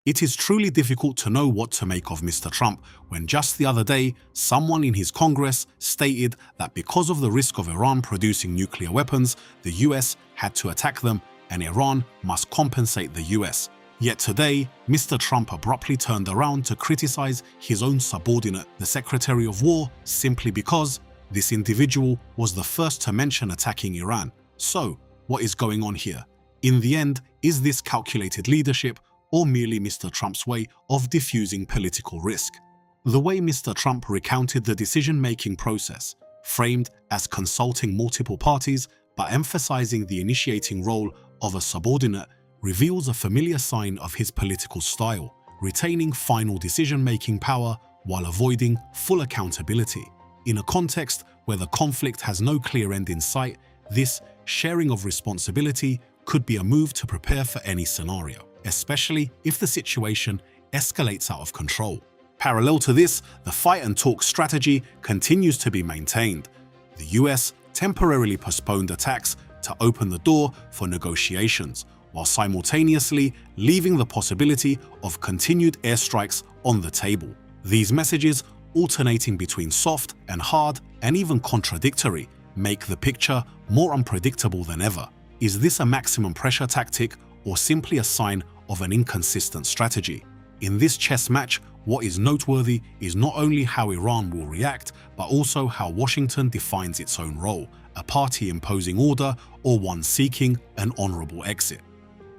It is truly difficult to know what to make of Mr. Trump when just the other day, someone in his Congress stated that because of the risk of Iran producing nuclear weapons, the US had to attack them and Iran must compensate the US. Yet today, Mr. Trump abruptly turned around to criticize his own subordinate, the Secretary of War, simply because this individual was the first to mention attacking Iran. So, what is going on here? In the end, is this calculated leadership or merely Mr. Trump's way of diffusing political risk? The way Mr. Trump recounted the decision-making process, framed as consulting multiple parties but emphasizing the initiating role of a subordinate, reveals a familiar sign of his political style, retaining final decision-making power while avoiding full accountability. In a context where the conflict has no clear end in sight, this sharing of responsibility could be a move to prepare for any scenario, especially if the situation escalates out of control. Parallel to this, the fight and talk strategy continues to be maintained. The US temporarily postponed attacks to open the door for negotiations, while simultaneously leaving the possibility of continued airstrikes on the table. These messages, alternating between soft and hard and even contradictory, make the picture more unpredictable than ever. Is this a maximum pressure tactic or simply a sign of an inconsistent strategy? In this chess match, what is noteworthy is not only how Iran will react, but also how Washington defines its own role, a party imposing order or one seeking an honorable exit.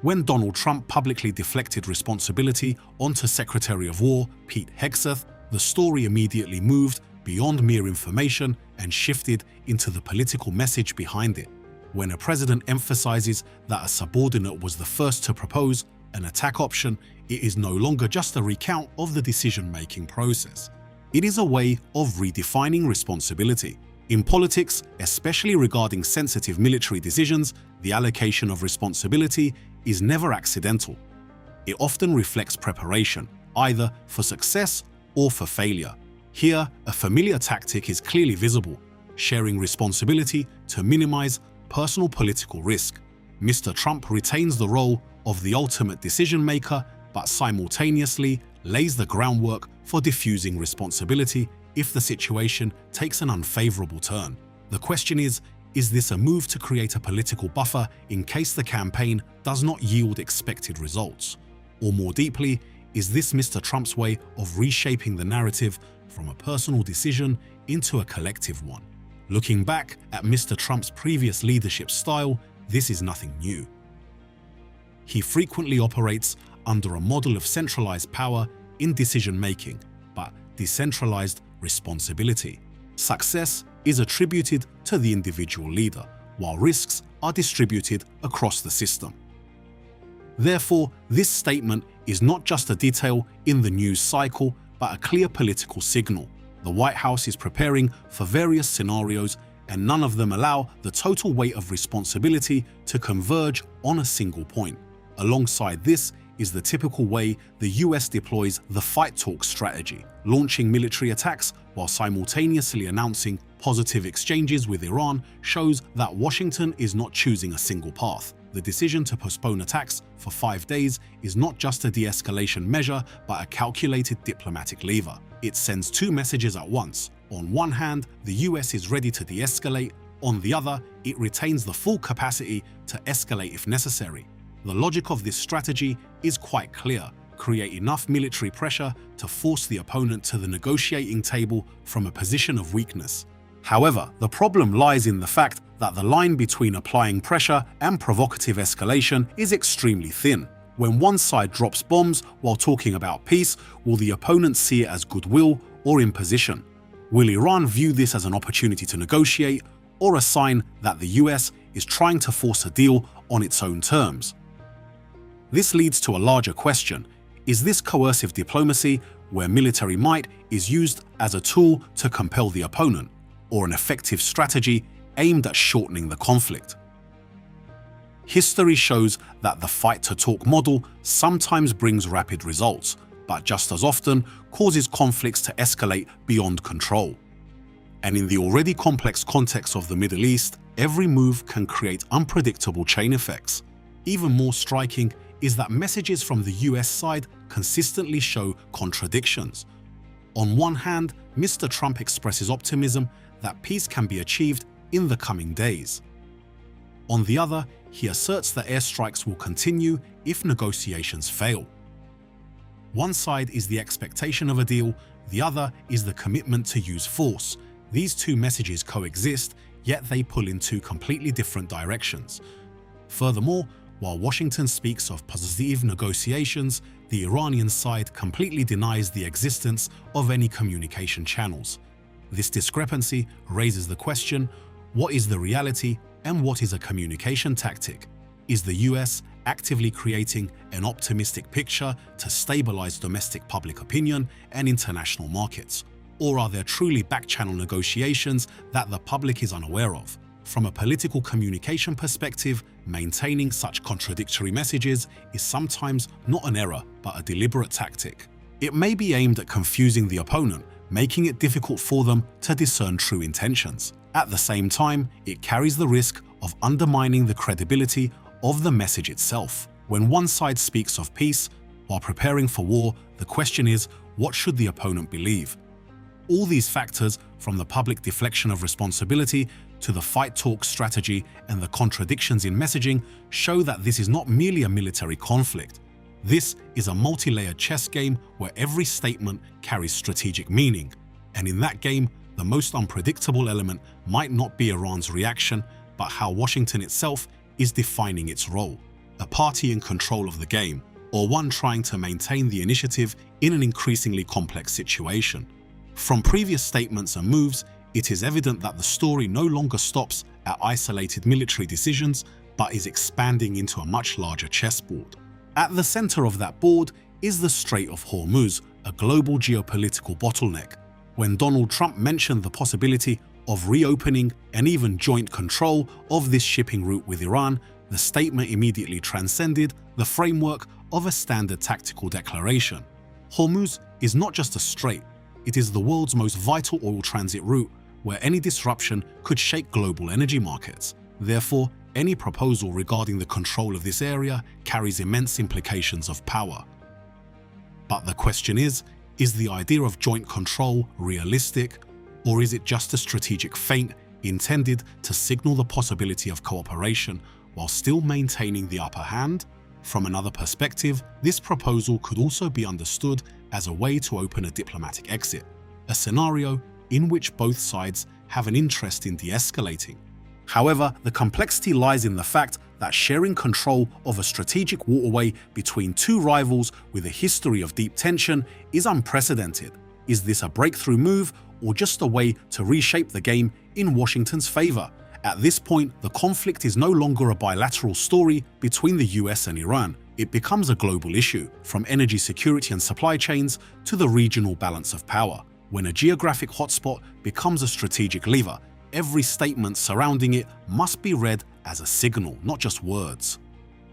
When Donald Trump publicly deflected responsibility onto Secretary of War Pete Hegseth, the story immediately moved beyond mere information and shifted into the political message behind it. When a president emphasizes that a subordinate was the first to propose an attack option, it is no longer just a recount of the decision-making process. It is a way of redefining responsibility. In politics, especially regarding sensitive military decisions, the allocation of responsibility is never accidental. It often reflects preparation, either for success or for failure. Here, a familiar tactic is clearly visible: sharing responsibility to minimize personal political risk. Mr. Trump retains the role of the ultimate decision-maker, but simultaneously lays the groundwork for diffusing responsibility if the situation takes an unfavorable turn. The question is this a move to create a political buffer in case the campaign does not yield expected results? Or more deeply, is this Mr. Trump's way of reshaping the narrative from a personal decision into a collective one? Looking back at Mr. Trump's previous leadership style, this is nothing new. He frequently operates under a model of centralized power in decision-making, but decentralized responsibility. Success is attributed to the individual leader, while risks are distributed across the system. Therefore, this statement is not just a detail in the news cycle, but a clear political signal. The White House is preparing for various scenarios, and none of them allow the total weight of responsibility to converge on a single point. Alongside this is the typical way the US deploys the fight talk strategy, launching military attacks while simultaneously announcing positive exchanges with Iran shows that Washington is not choosing a single path. The decision to postpone attacks for 5 days is not just a de-escalation measure, but a calculated diplomatic lever. It sends two messages at once. On one hand, the US is ready to de-escalate. On the other, it retains the full capacity to escalate if necessary. The logic of this strategy is quite clear: create enough military pressure to force the opponent to the negotiating table from a position of weakness. However, the problem lies in the fact that the line between applying pressure and provocative escalation is extremely thin. When one side drops bombs while talking about peace, will the opponent see it as goodwill or imposition? Will Iran view this as an opportunity to negotiate, or a sign that the US is trying to force a deal on its own terms? This leads to a larger question: is this coercive diplomacy, where military might is used as a tool to compel the opponent, or an effective strategy aimed at shortening the conflict? History shows that the fight-to-talk model sometimes brings rapid results, but just as often causes conflicts to escalate beyond control. And in the already complex context of the Middle East, every move can create unpredictable chain effects. Even more striking is that messages from the US side consistently show contradictions. On one hand, Mr. Trump expresses optimism that peace can be achieved in the coming days. On the other, he asserts that airstrikes will continue if negotiations fail. One side is the expectation of a deal, the other is the commitment to use force. These two messages coexist, yet they pull in two completely different directions. Furthermore, while Washington speaks of positive negotiations, the Iranian side completely denies the existence of any communication channels. This discrepancy raises the question, what is the reality and what is a communication tactic? Is the US actively creating an optimistic picture to stabilize domestic public opinion and international markets? Or are there truly back-channel negotiations that the public is unaware of? From a political communication perspective, maintaining such contradictory messages is sometimes not an error, but a deliberate tactic. It may be aimed at confusing the opponent, making it difficult for them to discern true intentions. At the same time, it carries the risk of undermining the credibility of the message itself. When one side speaks of peace while preparing for war, the question is, what should the opponent believe? All these factors, from the public deflection of responsibility to the fight-talk strategy and the contradictions in messaging, show that this is not merely a military conflict. This is a multi-layered chess game where every statement carries strategic meaning. And in that game, the most unpredictable element might not be Iran's reaction, but how Washington itself is defining its role. A party in control of the game, or one trying to maintain the initiative in an increasingly complex situation. From previous statements and moves, it is evident that the story no longer stops at isolated military decisions, but is expanding into a much larger chessboard. At the center of that board is the Strait of Hormuz, a global geopolitical bottleneck. When Donald Trump mentioned the possibility of reopening and even joint control of this shipping route with Iran, the statement immediately transcended the framework of a standard tactical declaration. Hormuz is not just a strait, it is the world's most vital oil transit route where any disruption could shake global energy markets. Therefore, any proposal regarding the control of this area carries immense implications of power. But the question is the idea of joint control realistic, or is it just a strategic feint intended to signal the possibility of cooperation while still maintaining the upper hand? From another perspective, this proposal could also be understood as a way to open a diplomatic exit, a scenario in which both sides have an interest in de-escalating. However, the complexity lies in the fact that sharing control of a strategic waterway between two rivals with a history of deep tension is unprecedented. Is this a breakthrough move or just a way to reshape the game in Washington's favor? At this point, the conflict is no longer a bilateral story between the US and Iran. It becomes a global issue, from energy security and supply chains to the regional balance of power. When a geographic hotspot becomes a strategic lever, every statement surrounding it must be read as a signal, not just words.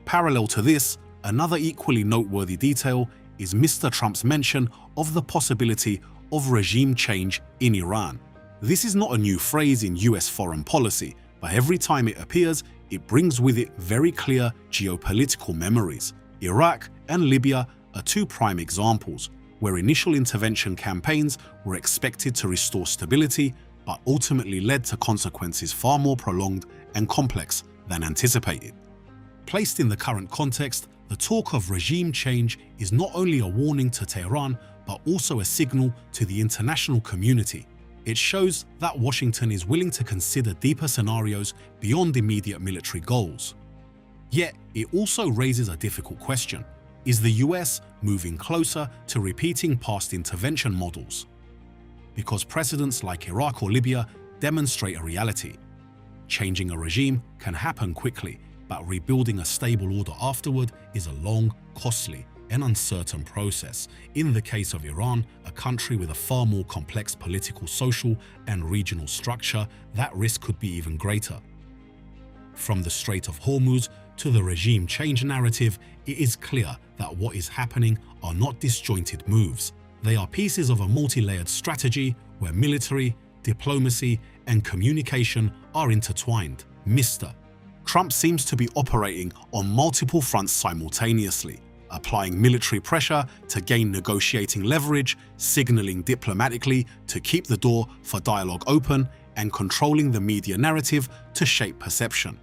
Parallel to this, another equally noteworthy detail is Mr. Trump's mention of the possibility of regime change in Iran. This is not a new phrase in US foreign policy, but every time it appears, it brings with it very clear geopolitical memories. Iraq and Libya are two prime examples, where initial intervention campaigns were expected to restore stability, but ultimately led to consequences far more prolonged and complex than anticipated. Placed in the current context, the talk of regime change is not only a warning to Tehran, but also a signal to the international community. It shows that Washington is willing to consider deeper scenarios beyond immediate military goals. Yet, it also raises a difficult question. Is the US moving closer to repeating past intervention models? Because precedents like Iraq or Libya demonstrate a reality. Changing a regime can happen quickly, but rebuilding a stable order afterward is a long, costly, and uncertain process. In the case of Iran, a country with a far more complex political, social, and regional structure, that risk could be even greater. From the Strait of Hormuz to the regime change narrative, it is clear that what is happening are not disjointed moves. They are pieces of a multi-layered strategy where military, diplomacy, and communication are intertwined. Mr. Trump seems to be operating on multiple fronts simultaneously, applying military pressure to gain negotiating leverage, signaling diplomatically to keep the door for dialogue open, and controlling the media narrative to shape perception.